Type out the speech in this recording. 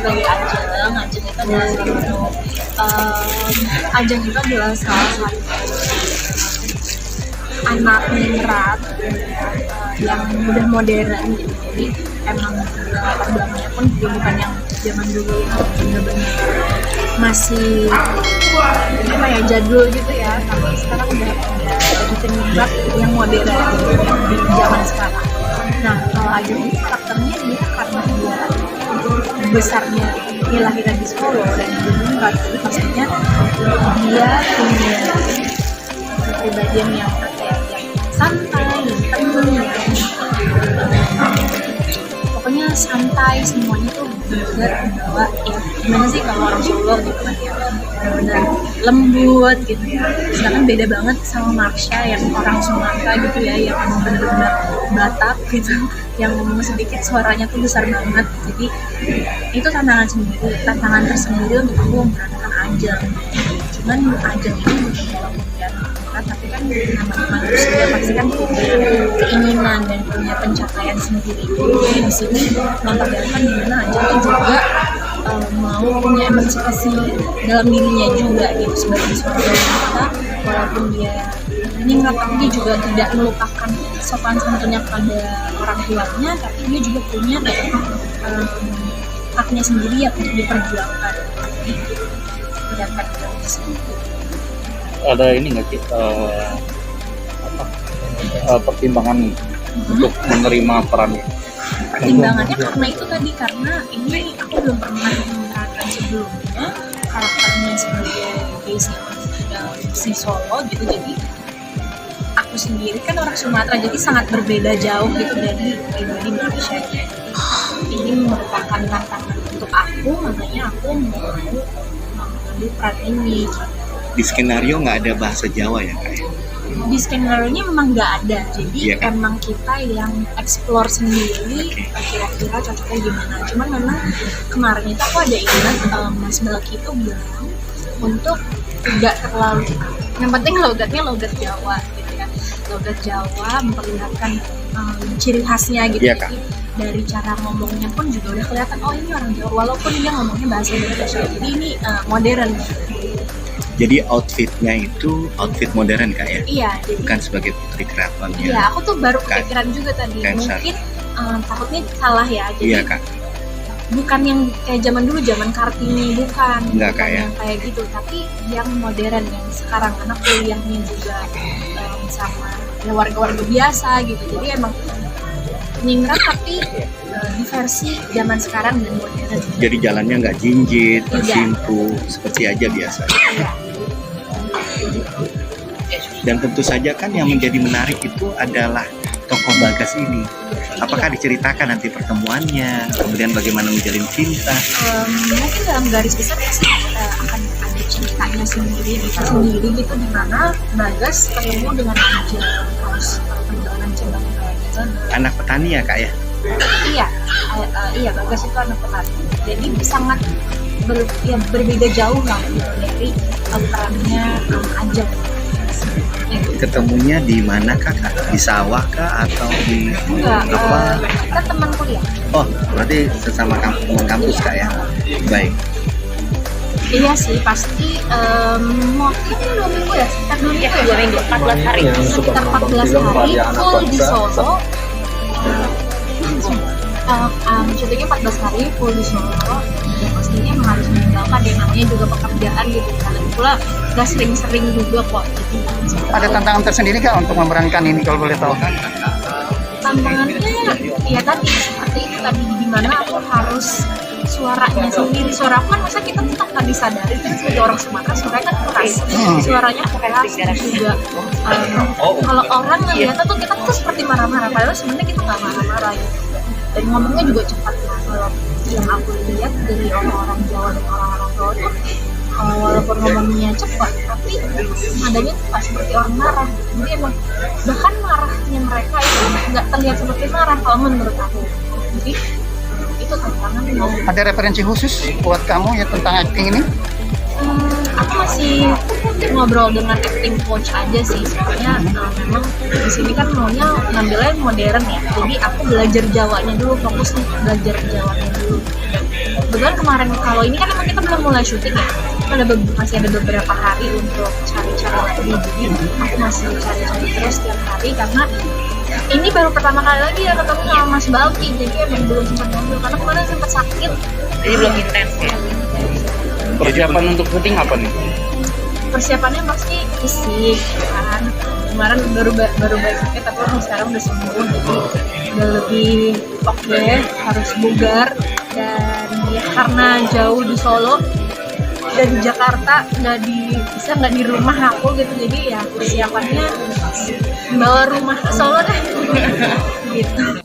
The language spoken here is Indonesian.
dari Ajeng. Ajeng itu adalah Ajeng itu adalah salah satu anak ningrat yang udah modern gitu. Jadi emang latar belakangnya pun juga bukan yang zaman dulu yang bener-bener masih apa ya, jadul gitu ya, tapi sekarang udah bikin ningrat yang modern di zaman sekarang. Nah, kalau Ajeng itu karakternya dia karena dia besarnya dia lahir di Solo dan di ningrat, jadi pastinya dia punya kepribadian yang santai, tenang, pokoknya santai, semuanya tuh bener-bener bawa ya gimana sih kalau orang Solo gitu kan ya, bener-bener lembut gitu ya. Sedangkan beda banget sama Marsha yang orang Sumatera gitu ya, yang emang bener-bener Batak gitu, yang ngomong sedikit suaranya tuh besar banget. Jadi itu tantangan tersendiri untuk aku memerankan Ajeng. Cuman Ajeng ini bukan tapi kan namanya manusia pasti kan punya keinginan dan punya pencapaian sendiri. Jadi di sini memperlihatkan gimana Ajeng itu juga mau punya emansipasi dalam dirinya juga gitu sebagai seorang wanita, walaupun dia ningrat tapi dia juga tidak melupakan sopan santunnya kepada orang tuanya, tapi dia juga punya haknya sendiri yang untuk diperjuangkan. Tidak pada sendiri. Ada ini nggak sih pertimbangan untuk menerima peran? Pertimbangannya karena itu tadi, karena ini aku belum pernah memerankan sebelumnya karakternya sebagai si Solo gitu. Jadi aku sendiri kan orang Sumatera, jadi sangat berbeda jauh gitu dari pribadi Marsha. Ini merupakan tantangan untuk aku, makanya aku mau mengambil peran ini. Di skenario nggak ada bahasa Jawa ya Kak? Di skenario-nya memang nggak ada, jadi emang kita yang explore sendiri kira-kira cocoknya gimana. Cuman memang kemarin itu aku ada ingat Mas Melki itu bilang untuk tidak terlalu, yang penting logatnya logat Jawa gitu ya, logat Jawa memperlihatkan ciri khasnya gitu. Iya, Kak. Jadi dari cara ngomongnya pun juga udah kelihatan, oh ini orang Jawa walaupun dia ngomongnya bahasa Indonesia, jadi ini modern. Jadi outfitnya itu outfit modern Kak ya? Iya, jadi bukan sebagai putri keraton ya? Iya, aku tuh baru kepikiran juga tadi. Mungkin takutnya salah ya. Jadi iya Kak. Bukan yang kayak zaman dulu, zaman Kartini, bukan. Enggak Kak ya? Yang kayak gitu, tapi yang modern yang sekarang anak kuliahnya juga sama ya warga-warga biasa gitu. Jadi emang ningrat tapi di versi zaman sekarang dan modern. Jadi jalannya nggak jinjit, bersimpu, seperti aja biasa. Iya. Dan tentu saja kan yang menjadi menarik itu adalah tokoh Bagas ini. Apakah diceritakan nanti pertemuannya, kemudian bagaimana menjalin cinta? Mungkin dalam garis besar pasti akan ada ceritanya sendiri gitu, di mana Bagas ketemu dengan Ajeng, terus perjalanan cinta gitu. Anak petani ya Kak ya? Iya, Bagas itu anak petani. Jadi sangat berbeda jauh lah gitu dari perannya Ajeng. Ketemunya di mana Kak? Di sawah kah atau di apa? Kita teman kuliah. Oh, berarti sesama teman kampus Kak ya? Baik. Iya sih, pasti mungkin 2 minggu ya, sekitar 2 minggu ya, 2 minggu, 14 hari. Sekitar 14 hari full di Solo. Syutingnya 14 hari full di Solo. Ya pastinya emang harus meninggalkan yang namanya juga pekerjaan gitu kan. Pula gak sering-sering juga kok. Ada tantangan tersendiri Kak untuk memerankan ini kalau boleh tahu? Tantangannya ya tadi seperti itu tadi, dimana aku harus suaranya sendiri. Suara aku kan masa kita tetap gak disadari kan sebagai orang Sumatera, suaranya kan keras, suaranya keras juga. Kalau orang ngeliatnya tuh kita tuh seperti marah-marah, padahal sebenarnya kita nggak marah-marah gitu. Dan ngomongnya juga cepat. Nah, kalau yang aku lihat dari orang-orang Jawa dan orang-orang Jawa tuh walaupun ngomongnya cepat, tapi nadanya tuh nggak seperti orang marah. Jadi emang bahkan marahnya mereka itu nggak terlihat seperti marah kalau menurut aku. Jadi itu tantangan. Ada referensi khusus buat kamu ya tentang acting ini? Aku masih ngobrol dengan acting coach aja sih, soalnya memang di sini kan maunya ngambilnya modern ya, jadi aku belajar Jawanya dulu, fokus nih belajar Jawanya dulu. kebetulan kemarin kalau ini kan emang kita belum mulai syuting ya, kita masih ada beberapa hari untuk cari-cari lagi, jadi aku masih cari-cari terus tiap hari karena ini baru pertama kali lagi ya ketemu sama Mas Balki, jadi emang belum sempat ngobrol karena kemarin sempat sakit, Jadi belum intens ya. Persiapan untuk syuting apa nih? persiapannya pasti fisik kan, kemarin baru baik sakit tapi sekarang udah sembuh, jadi udah lebih oke, harus bugar. Dan ya karena jauh di Solo dan di Jakarta nggak di rumah aku gitu, jadi ya persiapannya bawa rumah ke Solo deh gitu.